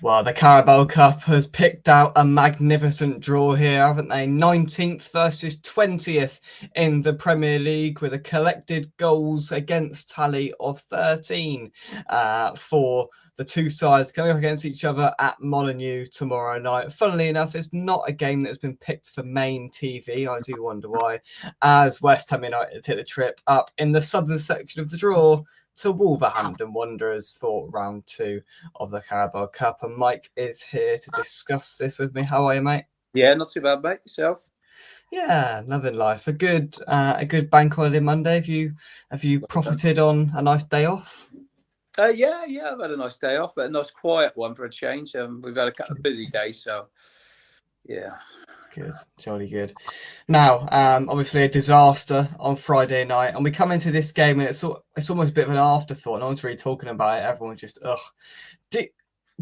Well, the Carabao Cup has picked out a magnificent draw here, haven't they? 19th versus 20th in the Premier League with a collected goals against tally of 13 for the two sides going up against each other at Molineux tomorrow night. Funnily enough, it's not a game that's been picked for main TV. I do wonder why, as West Ham United take the trip up in the southern section of the draw to Wolverhampton Wanderers for round 2 of the Carabao Cup. And Mike is here to discuss this with me. How are you, mate? Yeah, not too bad, mate. Yourself? Yeah, loving life. A good bank holiday Monday. Have you profited on a nice day off? Yeah, I've had a nice day off, a nice quiet one for a change. We've had a couple of busy days, so yeah. Good, jolly good. Now, obviously a disaster on Friday night, and we come into this game and it's almost a bit of an afterthought. No one's really talking about it. Everyone's just ugh.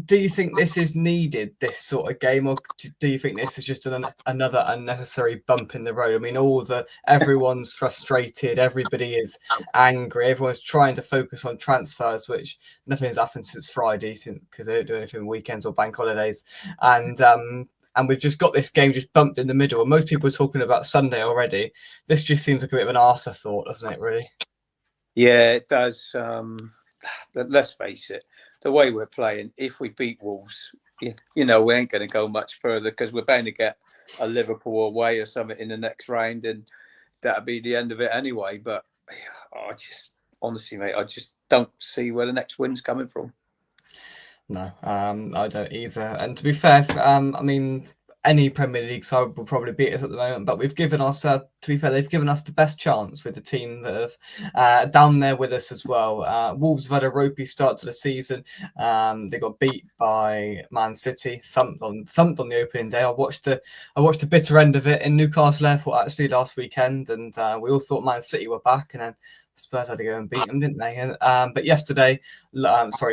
Do you think this is needed, this sort of game, or do you think this is just another unnecessary bump in the road? I mean, everyone's frustrated, everybody is angry, everyone's trying to focus on transfers, which nothing has happened since Friday, because they don't do anything on weekends or bank holidays, and we've just got this game just bumped in the middle. And most people are talking about Sunday already. This just seems like a bit of an afterthought, doesn't it? Really? Yeah, it does. Let's face it. The way we're playing, if we beat Wolves, we ain't going to go much further because we're bound to get a Liverpool away or something in the next round, and that'll be the end of it anyway. But honestly, mate, I just don't see where the next win's coming from. No, I don't either. And to be fair, I mean, any Premier League side will probably beat us at the moment, but we've given us, to be fair, they've given us the best chance with the team that have down there with us as well. Wolves have had a ropey start to the season. They got beat by Man City, thumped on the opening day. I watched the bitter end of it in Newcastle Airport actually last weekend, and we all thought Man City were back, and then Spurs had to go and beat them, didn't they? But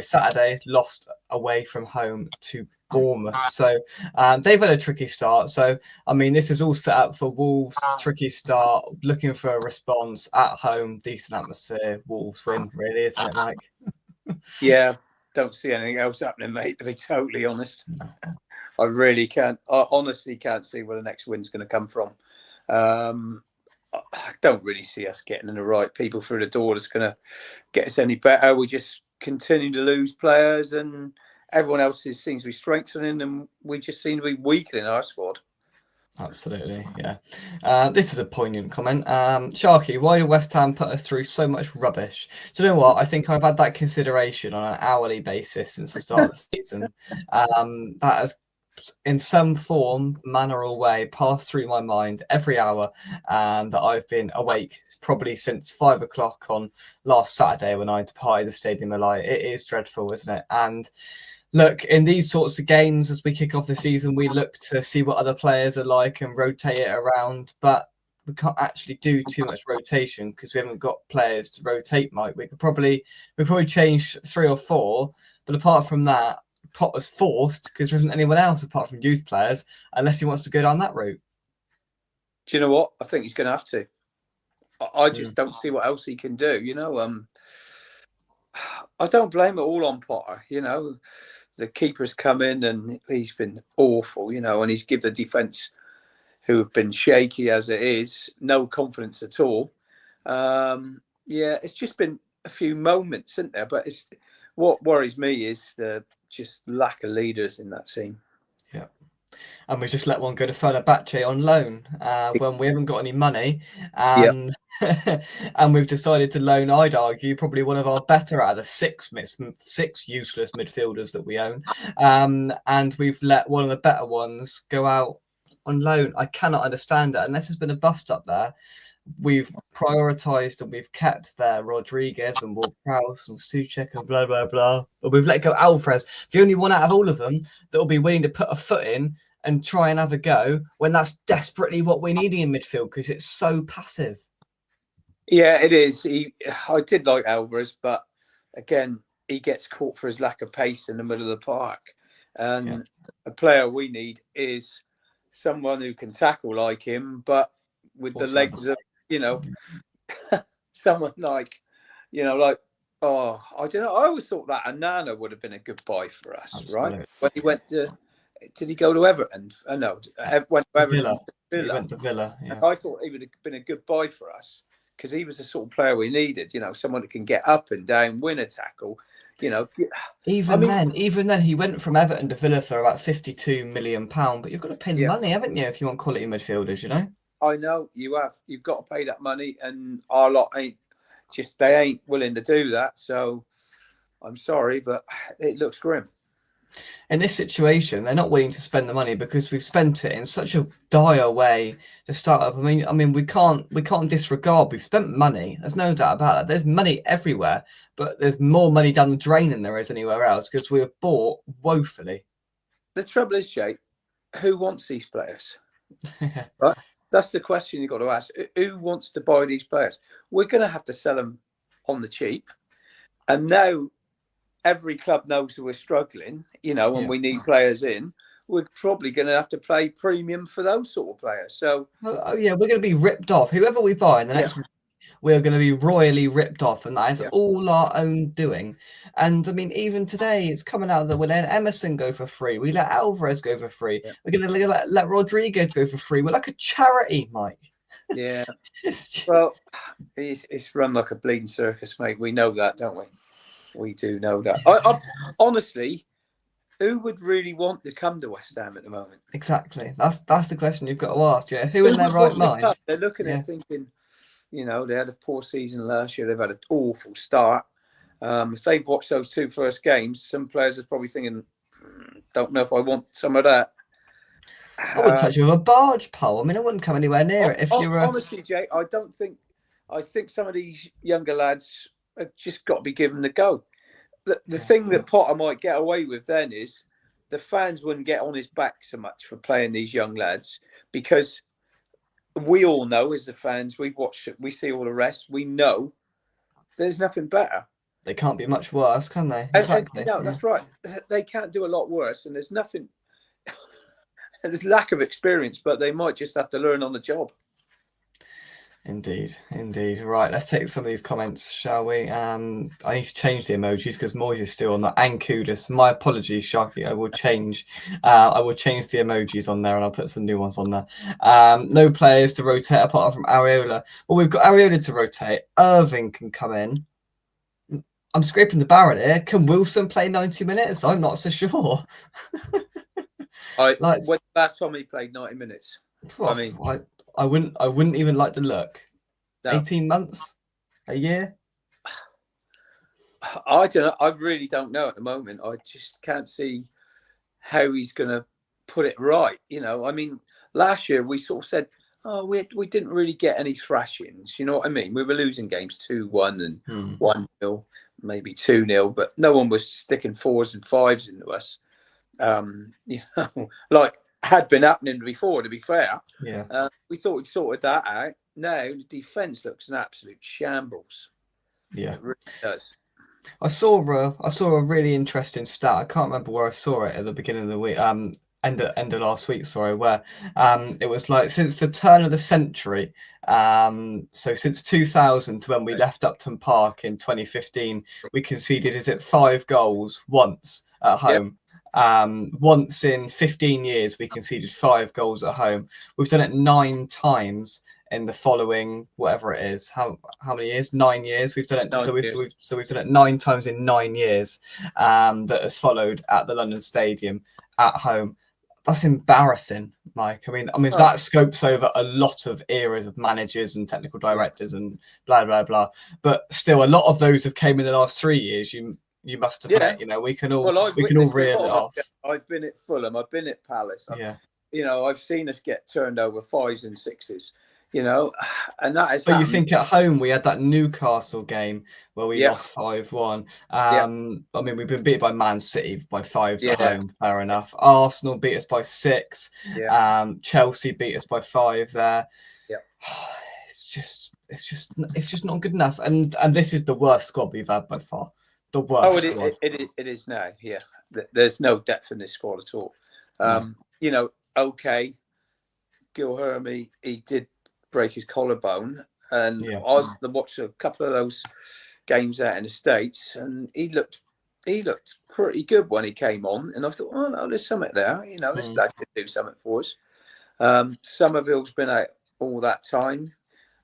Saturday, lost away from home to Bournemouth. So they've had a tricky start. So, I mean, this is all set up for Wolves. Tricky start, looking for a response at home, decent atmosphere. Wolves win, really, isn't it, Mike? Yeah, don't see anything else happening, mate, to be totally honest. I really can't. I honestly can't see where the next win's going to come from. I don't really see us getting the right people through the door that's going to get us any better. We just continue to lose players, and everyone else seems to be strengthening, and we just seem to be weakening our squad. Absolutely, yeah. This is a poignant comment. Sharky, why did West Ham put us through so much rubbish? Do you know what? I think I've had that consideration on an hourly basis since the start of the season. That has, in some form, manner or way, passed through my mind every hour that I've been awake, probably since 5 o'clock on last Saturday when I departed the Stadium of Light. It is dreadful, isn't it? And look, in these sorts of games, as we kick off the season, we look to see what other players are like and rotate it around. But we can't actually do too much rotation because we haven't got players to rotate, Mike. We probably change 3 or 4. But apart from that, Potter's forced because there isn't anyone else apart from youth players unless he wants to go down that route. Do you know what? I think he's going to have to. I just don't see what else he can do. I don't blame it all on Potter. The keeper's come in and he's been awful, and he's given the defence, who have been shaky as it is, no confidence at all. It's just been a few moments, isn't there? But what worries me is the just lack of leaders in that team. Yeah. And we just let one go to Fenerbahce on loan when we haven't got any money. And and we've decided to loan, I'd argue, probably one of our better out of the six useless midfielders that we own. And we've let one of the better ones go out on loan. I cannot understand it. Unless there's been a bust up there, we've prioritised and we've kept there Rodriguez and Ward-Prowse and Souček and blah, blah, blah. But we've let go Alvarez, the only one out of all of them that will be willing to put a foot in and try and have a go when that's desperately what we need in midfield because it's so passive. Yeah, it is. I did like Alvarez, but again, he gets caught for his lack of pace in the middle of the park. And a player we need is someone who can tackle like him, but with the legs of, someone like Oh, I don't know. I always thought that Anana would have been a good buy for us, right? Absolutely. When he went to, did he go to Everton? No, went to Everton. Villa. He went to Villa. And Yeah. I thought he would have been a good buy for us because he was the sort of player we needed. You know, someone that can get up and down, win a tackle. You know, Even then, he went from Everton to Villa for about £52 million. But you've got to pay the money, haven't you, if you want quality midfielders? You know. I know you have. You've got to pay that money, and our lot they ain't willing to do that. So I'm sorry, but it looks grim. In this situation, they're not willing to spend the money because we've spent it in such a dire way to start off. I mean, we can't disregard. We've spent money. There's no doubt about that. There's money everywhere, but there's more money down the drain than there is anywhere else because we have bought woefully. The trouble is, Jake, who wants these players? Right? That's the question you've got to ask. Who wants to buy these players? We're going to have to sell them on the cheap, and now every club knows that we're struggling, you know, and we need players in. We're probably going to have to pay premium for those sort of players. So, we're going to be ripped off. Whoever we buy in the next week, we're going to be royally ripped off, and that is all our own doing. And I mean, even today, it's coming out that we let Emerson go for free. We let Alvarez go for free. We're going to let Rodriguez go for free. We're like a charity, Mike. Yeah. Well, it's run like a bleeding circus, mate. We know that, don't we? We do know that. I honestly, who would really want to come to West Ham at the moment? Exactly. That's the question you've got to ask. Yeah, who in their right mind? They're looking at thinking, you know, they had a poor season last year. They've had an awful start. If they've watched those two first games, some players are probably thinking, don't know if I want some of that. I wouldn't touch you with a barge pole. I mean, I wouldn't come anywhere near it. If you were honestly, Jay, I think some of these younger lads have just got to be given a go. The thing that Potter might get away with then is the fans wouldn't get on his back so much for playing these young lads because we all know as the fans, we've watched it, we see all the rest, we know there's nothing better. They can't be much worse, can they? Exactly. No, that's right. They can't do a lot worse, and there's nothing. There's lack of experience, but they might just have to learn on the job. Indeed. Right, let's take some of these comments, shall we? I need to change the emojis because Moyes is still on that. And Kudus. My apologies, Sharky. I will change the emojis on there and I'll put some new ones on there. No players to rotate apart from Areola. Well, we've got Areola to rotate. Irving can come in. I'm scraping the barrel here. Can Wilson play 90 minutes? I'm not so sure. When last time he played 90 minutes? I mean, I wouldn't even like to look. No. 18 months? A year? I don't know. I really don't know at the moment. I just can't see how he's going to put it right. You know, I mean, last year we sort of said, oh, we didn't really get any thrashings. You know what I mean? We were losing games 2-1 and 1-0, maybe 2-0, but no one was sticking 4s and 5s into us. You know, like had been happening before, to be fair. Yeah. We thought we'd sorted that out. Now the defence looks an absolute shambles. Yeah, it really does. I saw a really interesting stat. I can't remember where I saw it at the beginning of the week. End of last week, sorry, where it was like since the turn of the century, so since 2000 when we left Upton Park in 2015, we conceded 5 goals once at home. Yep. Once in 15 years, we conceded 5 goals at home. We've done it 9 times in the following, whatever it is. How many years? 9 years. We've done it. So we've done it 9 times in 9 years. That has followed at the London Stadium at home. That's embarrassing, Mike. I mean, that scopes over a lot of eras of managers and technical directors and blah blah blah. But still, a lot of those have came in the last 3 years. You must have met, you know, we can all reel it off. I've been at Fulham, I've been at Palace. You know, I've seen us get turned over 5s and 6s, you know, and that is. But you think at home we had that Newcastle game where we lost 5-1. I mean, we've been beat by Man City by 5s at home, fair enough. Arsenal beat us by 6. Chelsea beat us by 5 there. It's just not good enough. And this is the worst squad we've had by far. The worst. It is now. Yeah, there's no depth in this squad at all. You know, okay, Gil Hermy, he did break his collarbone, and I watched a couple of those games out in the States, and he looked pretty good when he came on. And I thought, oh no, there's something there. You know, this lad could do something for us. Somerville's been out all that time,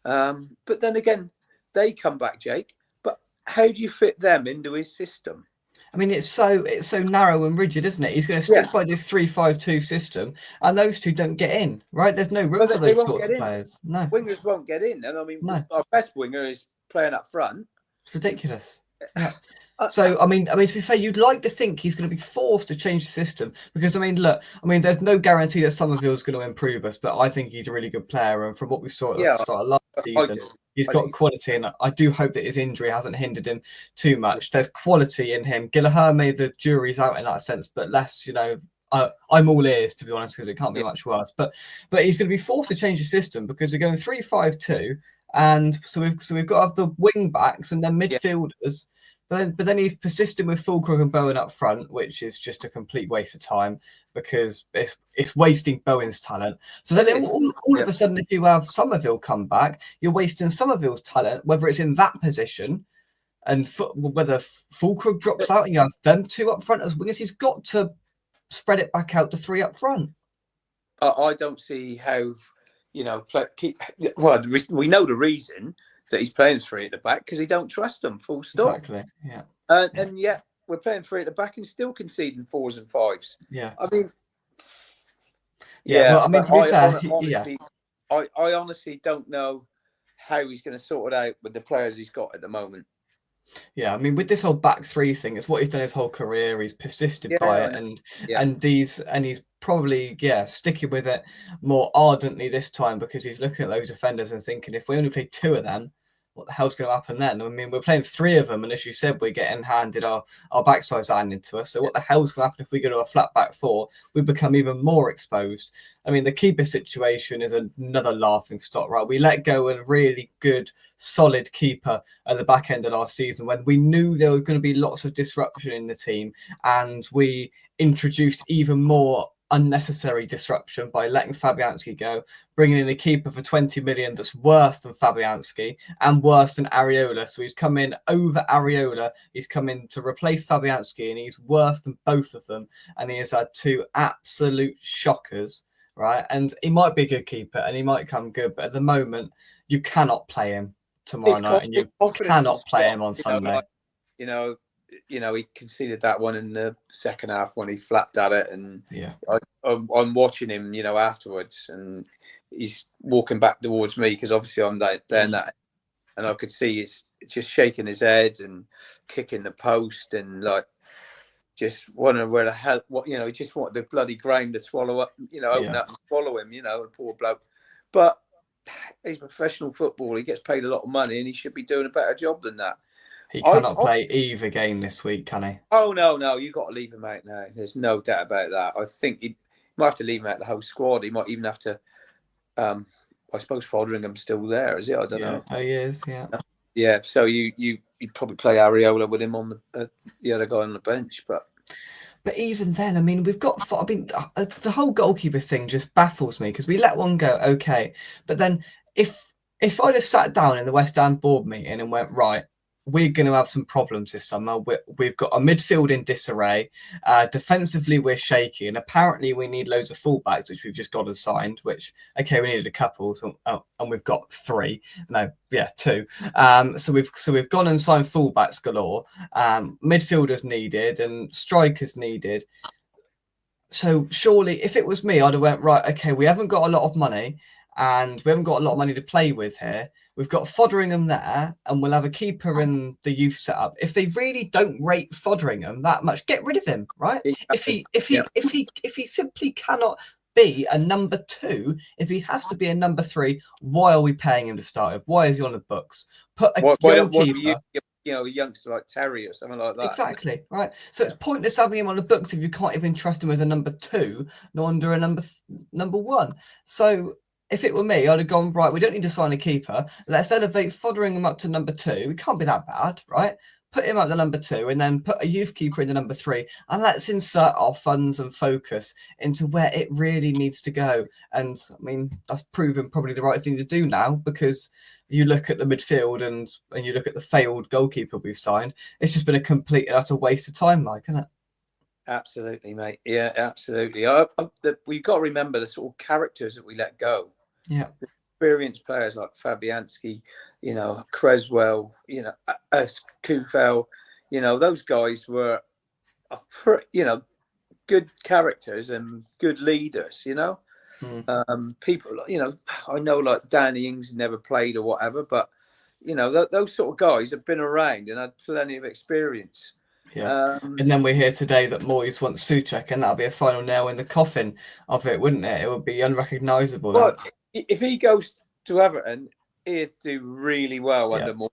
but then again, they come back, Jake. But how do you fit them into his system? I mean, it's so narrow and rigid, isn't it? He's going to stick by this 3-5-2 system, and those two don't get in, right? There's no room for those sorts of players. No, wingers won't get in, and I mean, no. Our best winger is playing up front. It's ridiculous. Yeah. So, I mean, to be fair, you'd like to think he's going to be forced to change the system because, I mean, look, there's no guarantee that Somerville's going to improve us, but I think he's a really good player. And from what we saw at the start of last season, he's got quality. And I do hope that his injury hasn't hindered him too much. There's quality in him. Gallagher made the jury's out in that sense, but less, I'm all ears, to be honest, because it can't be much worse. But he's going to be forced to change the system because we're going 3-5-2. And so we've got to have the wing backs and then midfielders. But then he's persisting with Fulcrum and Bowen up front, which is just a complete waste of time because it's wasting Bowen's talent. So then all of a sudden, if you have Somerville come back, you're wasting Somerville's talent, whether it's in that position and whether Fulcrum drops out and you have them two up front as wingers. He's got to spread it back out to three up front. I don't see how, we know the reason that he's playing three at the back because he don't trust them. Full stop. Exactly. Yeah. And yet we're playing three at the back and still conceding 4s and 5s. Yeah. I mean, well, to be fair, I honestly don't know how he's going to sort it out with the players he's got at the moment. Yeah, with this whole back three thing, it's what he's done his whole career. He's persisted by it, and he's probably sticking with it more ardently this time because he's looking at those defenders and thinking, if we only play 2 of them, what the hell's going to happen then? We're playing 3 of them, and as you said, we're getting handed our backsides handed to us. So what the hell's going to happen if we go to a flat back 4? We become even more exposed. The keeper situation is another laughing stock, right? We let go a really good, solid keeper at the back end of last season when we knew there was going to be lots of disruption in the team, and we introduced even more unnecessary disruption by letting Fabianski go, bringing in a keeper for 20 million that's worse than Fabianski and worse than Areola. So he's come in over Areola, he's come in to replace Fabianski, and he's worse than both of them, and he has had 2 absolute shockers, right? And he might be a good keeper and he might come good, but at the moment you cannot play him tomorrow night and you cannot play him on Sunday. He conceded that one in the second half when he flapped at it, and I'm watching him, afterwards, and he's walking back towards me because obviously I'm down that, and I could see he's just shaking his head and kicking the post and just wondering where the hell, he just wanted the bloody ground to swallow up, open up and swallow him, the poor bloke. But he's a professional footballer. He gets paid a lot of money, and he should be doing a better job than that. He cannot play either game this week, can he? Oh, no, you've got to leave him out now. There's no doubt about that. I think he might have to leave him out the whole squad. He might even have to, I suppose Fotheringham's still there, is he? I don't know. Oh, he is, yeah. Yeah, so you'd probably play Areola with him on the other guy on the bench, But even then, we've got... the whole goalkeeper thing just baffles me because we let one go, okay. But then if I'd have sat down in the West Ham board meeting and went, right, we're going to have some problems this summer. We've got a midfield in disarray. Defensively, we're shaky. And apparently we need loads of fullbacks, which we've just got and signed, which, okay, we needed a couple. And we've got 3. No, 2. So we've gone and signed fullbacks galore. Midfielders needed and strikers needed. So surely if it was me, I'd have went, right, okay, we haven't got a lot of money and we haven't got a lot of money to play with here. We've got Fotheringham there, and we'll have a keeper in the youth setup. If they really don't rate Fotheringham that much, get rid of him, right? If he simply cannot be a number 2, if he has to be a number 3, why are we paying him to start with? Why is he on the books? Put a young keeper. A youngster like Terry or something like that. Exactly, right. So it's pointless having him on the books if you can't even trust him as a number 2, nor under a number 1. So if it were me, I'd have gone, right, we don't need to sign a keeper. Let's elevate Fotheringham up to number 2. It can't be that bad, right? put him at the number 2, and then put a youth keeper in the number 3, and let's insert our funds and focus into where it really needs to go. And I mean, that's proven probably the right thing to do now, because you look at the midfield and you look at the failed goalkeeper we've signed. It's just been a complete and utter waste of time, Mike, isn't it? Absolutely, mate. Yeah, absolutely. We've got to remember the sort of characters that we let go. Yeah. Experienced players like Fabianski, Creswell, Kufel, those guys were, good characters and good leaders, people, I know like Danny Ings never played or whatever, but, those sort of guys have been around and had plenty of experience. Yeah, and then we hear today that Moyes wants Souček, and that'll be a final nail in the coffin of it, wouldn't it? It would be unrecognisable. But if he goes to Everton, he'd do really well under Moyes.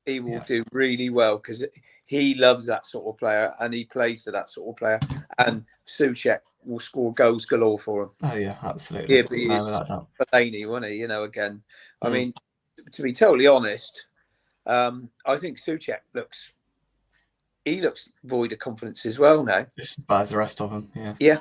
He will do really well because he loves that sort of player and he plays to that sort of player. And Souček will score goals galore for him. Oh yeah, absolutely. He'd be Fellaini, wouldn't he? Again. I mean, to be totally honest, I think Souček looks void of confidence as well now. Just as bad as the rest of them. Yeah.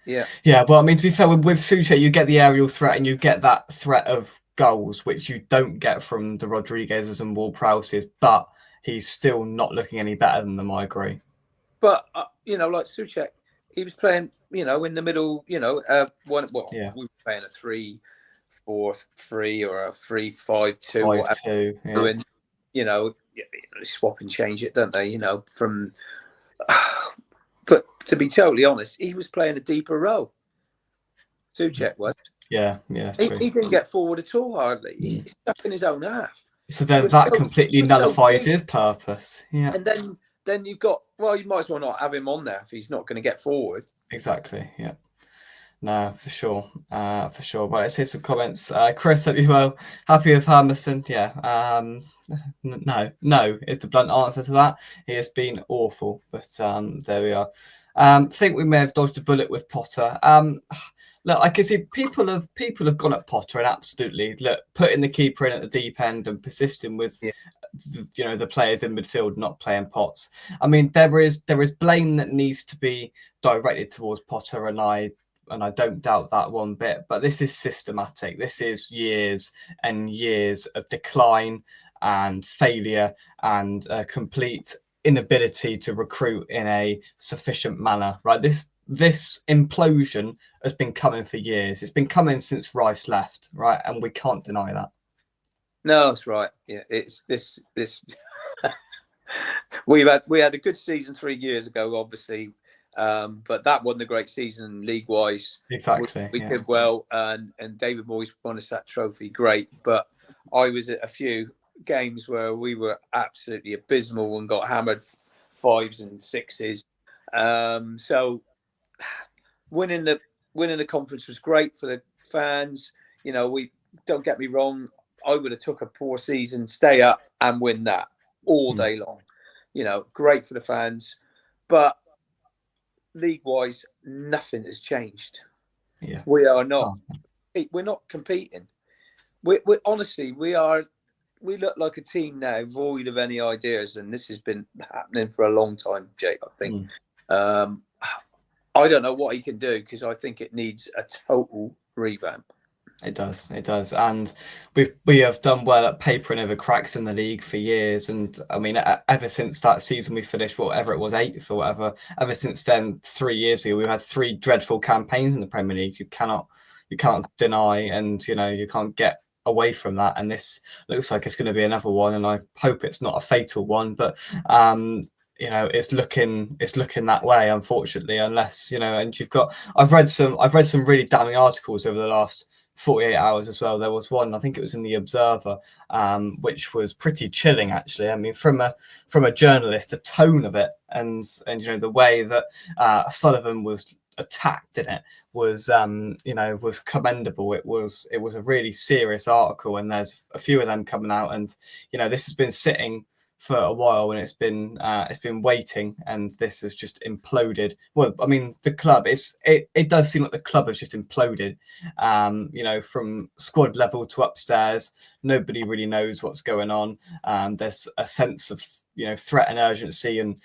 But I mean, to be fair, with Souček, you get the aerial threat and you get that threat of goals, which you don't get from the Rodriguez's and Ward-Prowse's, but he's still not looking any better than them, I agree. But, like Souček, he was playing, in the middle, we were playing a 3-4-3 or a 3-5-2 or whatever. And, swap and change it, don't they? From. But to be totally honest, he was playing a deeper role. Souček was. Yeah. He didn't get forward at all, hardly. He's stuck in his own half. So then that completely nullifies his purpose. Yeah. And then you've got, you might as well not have him on there if he's not going to get forward. Exactly. Yeah. No, for sure. Right, let's hear some comments. Chris, hope you well. Happy with Hermanson? Yeah. No is the blunt answer to that. He has been awful, but there we are. Think we may have dodged a bullet with Potter. Look, I can see people have gone at Potter and absolutely putting the keeper in at the deep end and persisting with the players in midfield not playing Potts. I mean, there is blame that needs to be directed towards Potter, and I don't doubt that one bit. But this is systematic. This is years and years of decline and failure and a complete inability to recruit in a sufficient manner. Right, this implosion has been coming for years. It's been coming since Rice left, right? And we can't deny that. No, that's right. Yeah, it's this. we had a good season 3 years ago, obviously, but that wasn't a great season league-wise. Exactly. We did well, and David Moyes won us that trophy. Great, but I was at a few games where we were absolutely abysmal and got hammered 5s and 6s. So winning the conference was great for the fans. We don't get me wrong. I would have took a poor season, stay up and win that all day long. Great for the fans, but league-wise, nothing has changed. Yeah, we are not. We're not competing. We're honestly, we look like a team now void of any ideas, and this has been happening for a long time, Jake. I think. I don't know what he can do because I think it needs a total revamp. It does, and we have done well at papering over cracks in the league for years. And I mean, ever since that season we finished whatever it was, 8th or whatever. Ever since then, 3 years ago, we've had 3 dreadful campaigns in the Premier League. You cannot deny, and you can't get away from that. And this looks like it's going to be another one, and I hope it's not a fatal one. But it's looking that way, unfortunately. Unless and I've read some really damning articles over the last 48 hours as well. There was one, I think it was in the Observer, which was pretty chilling, actually. I mean, from a journalist, the tone of it and the way that Sullivan was attacked in it was was commendable. It was a really serious article, and there's a few of them coming out, and this has been sitting for a while, and it's been waiting, and this has just imploded. Well, I mean, the club it does seem like the club has just imploded. From squad level to upstairs, nobody really knows what's going on. There's a sense of threat and urgency and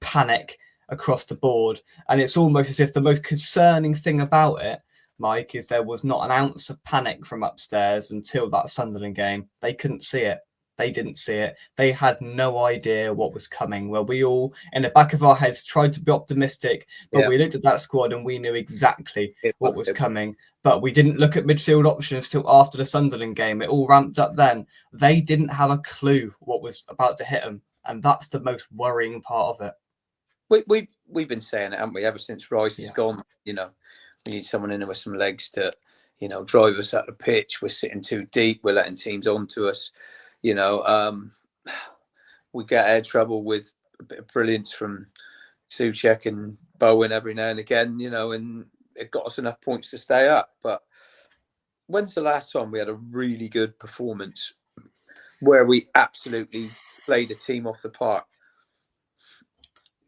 panic across the board. And it's almost as if the most concerning thing about it, Mike, is there was not an ounce of panic from upstairs until that Sunderland game. They couldn't see it. They didn't see it. They had no idea what was coming. Where we all, in the back of our heads, tried to be optimistic, but we looked at that squad and we knew exactly what was coming. But we didn't look at midfield options till after the Sunderland game. It all ramped up then. They didn't have a clue what was about to hit them, and that's the most worrying part of it. We've been saying it, haven't we, ever since Rice has gone? We need someone in there with some legs to, drive us at the pitch. We're sitting too deep. We're letting teams onto us. We get air trouble with a bit of brilliance from Souček and Bowen every now and again, and it got us enough points to stay up. But when's the last time we had a really good performance where we absolutely played a team off the park?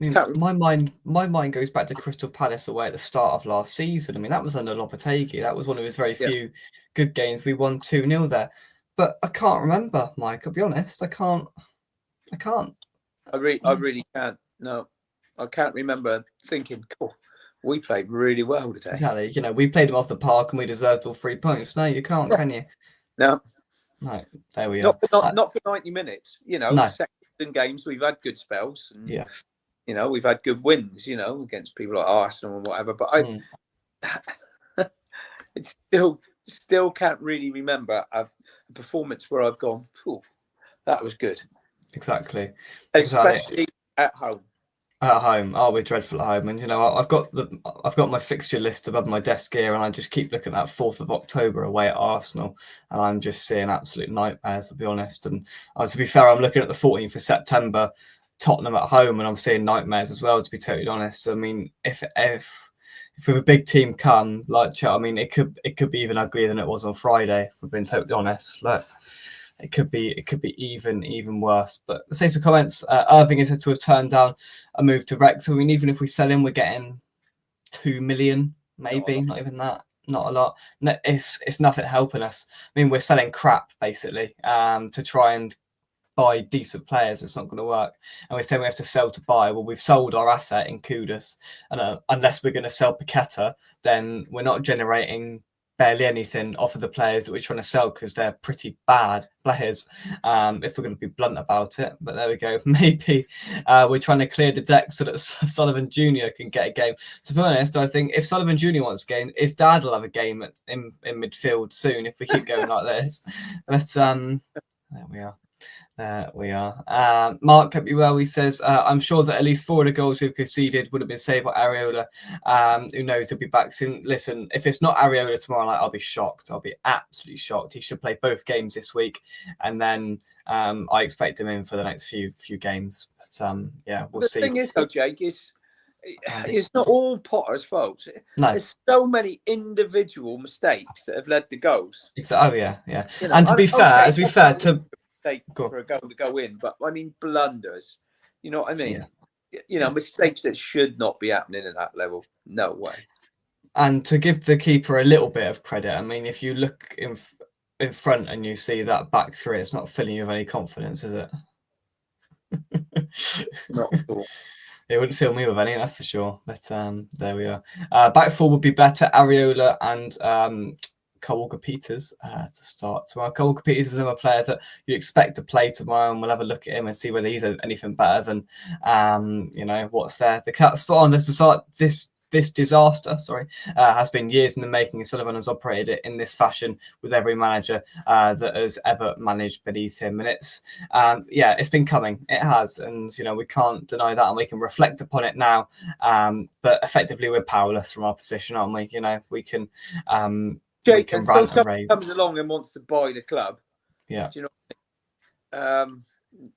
My mind goes back to Crystal Palace away at the start of last season. That was under Lopetegui. That was one of his very few good games. We won 2-0 there. But I can't remember, Mike. I'll be honest. I can't. I really can't. No, I can't remember thinking, "Cool, we played really well today." Exactly. We played them off the park and we deserved all 3 points. No, you can't, can you? No. There we are. Not for 90 minutes. No. Second games we've had good spells. And, yeah. We've had good wins. Against people like Arsenal and whatever. But it's still can't really remember a performance where I've gone, "Phew, that was good." Exactly. Especially at home. At home, we're dreadful at home, and I've got my fixture list above my desk here, and I just keep looking at 4th of October away at Arsenal, and I'm just seeing absolute nightmares, to be honest. And to be fair, I'm looking at the 14th of September, Tottenham at home, and I'm seeing nightmares as well, to be totally honest. If a big team come, it could be even uglier than it was on Friday, if we're being totally honest. It could be even worse. But let's say some comments. Irving is said to have turned down a move to Wrexham. Even if we sell him, we're getting 2 million, maybe, not even that. Not a lot. No, it's nothing helping us. We're selling crap basically to try and buy decent players. It's not going to work. And we're saying we have to sell to buy. Well, we've sold our asset in Kudus, and unless we're going to sell Paqueta, then we're not generating barely anything off of the players that we're trying to sell, because they're pretty bad players, if we're going to be blunt about it. But there we go. Maybe we're trying to clear the deck so that Sullivan Jr. can get a game. To be honest, I think if Sullivan Jr. wants a game, his dad will have a game in midfield soon if we keep going like this. But there we are. We are. Mark, hope you well. He says, I'm sure that at least 4 of the goals we've conceded would have been saved by Areola. Who knows, he'll be back soon. Listen, if it's not Areola tomorrow night, I'll be shocked. I'll be absolutely shocked. He should play both games this week, and then I expect him in for the next few games. But we'll see. The thing is, though, Jake, it's not all Potter's fault. No. There's so many individual mistakes that have led to goals. Exactly. Oh yeah. And to be fair, for a goal to go in, but blunders. You know what I mean? Yeah. Mistakes that should not be happening at that level. No way. And to give the keeper a little bit of credit, if you look in front and you see that back three, it's not filling you with any confidence, is it? Not at all. It wouldn't fill me with any, that's for sure. But there we are. Back four would be better. Areola and Kyle Walker-Peters to start tomorrow. Kyle Walker-Peters is another player that you expect to play tomorrow, and we'll have a look at him and see whether he's anything better than what's there. The cut spot on this disaster has been years in the making, and Sullivan has operated it in this fashion with every manager that has ever managed beneath him. And it's been coming. It has, and we can't deny that, and we can reflect upon it now. But effectively, we're powerless from our position, aren't we? We can. Jake, until someone comes along and wants to buy the club, do you know what I mean?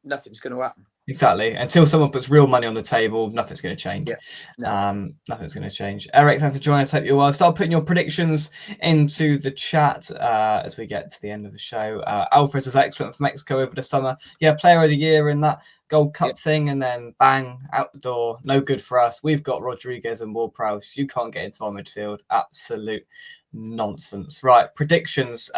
Nothing's going to happen. Exactly. Until someone puts real money on the table, nothing's going to change. Nothing's going to change. Eric, thanks for joining us. Hope you're well. Start putting your predictions into the chat as we get to the end of the show. Alfred was excellent for Mexico over the summer. Player of the year in that Gold Cup thing, and then bang, out the door. No good for us. We've got Rodriguez and Ward-Prowse. You can't get into our midfield. Absolute nonsense. Right, predictions.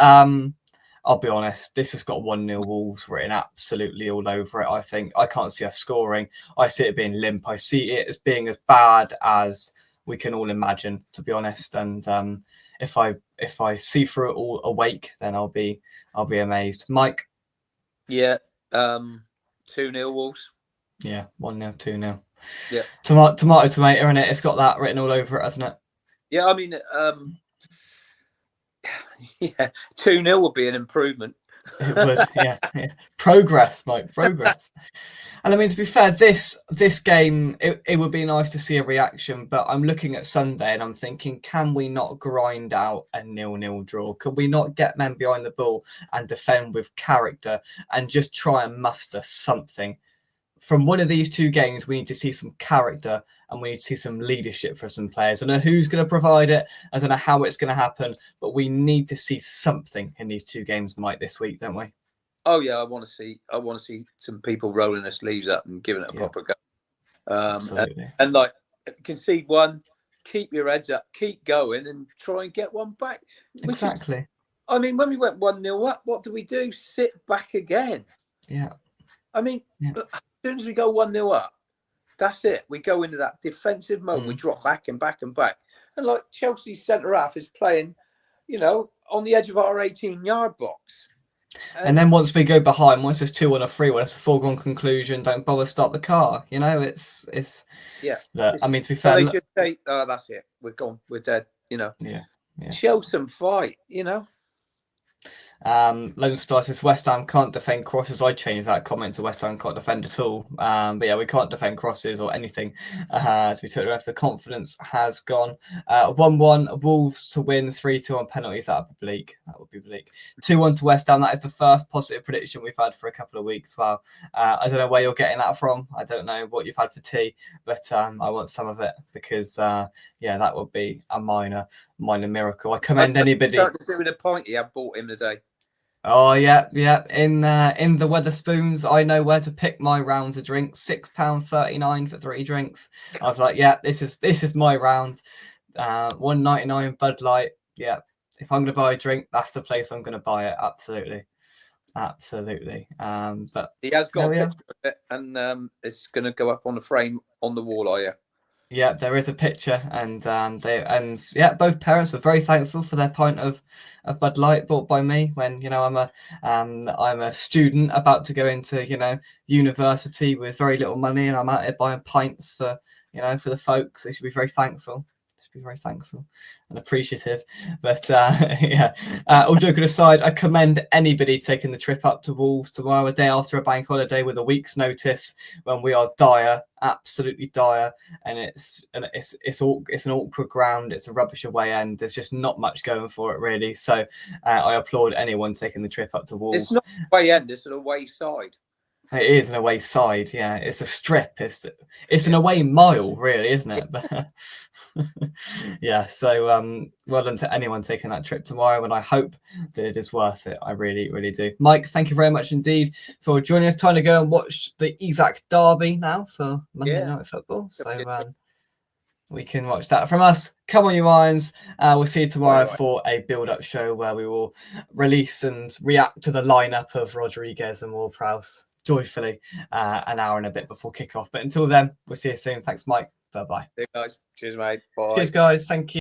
I'll be honest, this has got 1-0 Wolves written absolutely all over it. I think I can't see us scoring. I see it being limp. I see it as being as bad as we can all imagine, to be honest. And if I see through it all awake, then I'll be amazed. Mike? Yeah, 2-0 Wolves. Yeah, 1-0, 2-0. Yeah. Tomato, isn't it? It's got that written all over it, hasn't it? Yeah, I mean, yeah, 2-0 would be an improvement. It would, yeah. Progress, Mike, progress. And I mean, to be fair, this game, it would be nice to see a reaction, but I'm looking at Sunday and I'm thinking, can we not grind out a 0-0 draw? Can we not get men behind the ball and defend with character and just try and muster something? From one of these two games, we need to see some character and we need to see some leadership for some players. I don't know who's going to provide it. I don't know how it's going to happen, but we need to see something in these two games, Mike, this week, don't we? Oh yeah, I want to see some people rolling their sleeves up and giving it a proper go. Absolutely. And like concede one, keep your heads up, keep going, and try and get one back. Exactly. I mean, when we went 1-0 up, what do we do? Sit back again. Yeah. I mean, as soon as we go 1-0 up, that's it. We go into that defensive mode. We drop back and back and back. And like Chelsea's centre half is playing, on the edge of our 18-yard box. And then once we go behind, once it's 2 on a 3, when it's a foregone conclusion, don't bother start the car. It's yeah. I mean, to be fair, they should say, "Oh, that's it. We're gone. We're dead." Yeah. Show some fight. Lone Star says West Ham can't defend crosses. I changed that comment to West Ham can't defend at all. But yeah, we can't defend crosses or anything. To be totally honest, the confidence has gone. 1-1 Wolves to win, 3-2 on penalties. That would be bleak. 2-1 to West Ham. That is the first positive prediction we've had for a couple of weeks. Wow. I don't know where you're getting that from. I don't know what you've had for tea, but I want some of it because that would be a minor miracle. I commend anybody. Doing a pint, I bought him today. Oh yeah. In the Weatherspoons, I know where to pick my rounds of drinks. £6.39 for 3 drinks. I was like, yeah, this is my round. £1.99 Bud Light. Yeah, if I'm gonna buy a drink, that's the place I'm gonna buy it. Absolutely. But he has got a picture of it, and it's gonna go up on the frame on the wall. Are you? Yeah, there is a picture, and both parents were very thankful for their pint of Bud Light bought by me when I'm a student about to go into university with very little money, and I'm out here buying pints for for the folks. They should be very thankful. And appreciative. But all joking aside, I commend anybody taking the trip up to Wolves tomorrow, a day after a bank holiday with a week's notice, when we are dire, absolutely dire, and it's an awkward ground. It's a rubbish away end. There's just not much going for it really. So I applaud anyone taking the trip up to Wolves. It's not away end. It's an away side. It is an away side. Yeah, it's a strip. It's an away mile, really, isn't it? Yeah, so well done to anyone taking that trip tomorrow, and I hope that it is worth it. I really, really do. Mike, thank you very much indeed for joining us. Time to go and watch the Isaac Derby now for Monday Night Football. So we can watch that from us. Come on, you Irons. We'll see you tomorrow for a build-up show where we will release and react to the lineup of Rodriguez and Ward-Prowse joyfully an hour and a bit before kickoff. But until then, we'll see you soon. Thanks, Mike. Bye-bye. Hey guys. Cheers, mate. Bye. Cheers, guys. Thank you.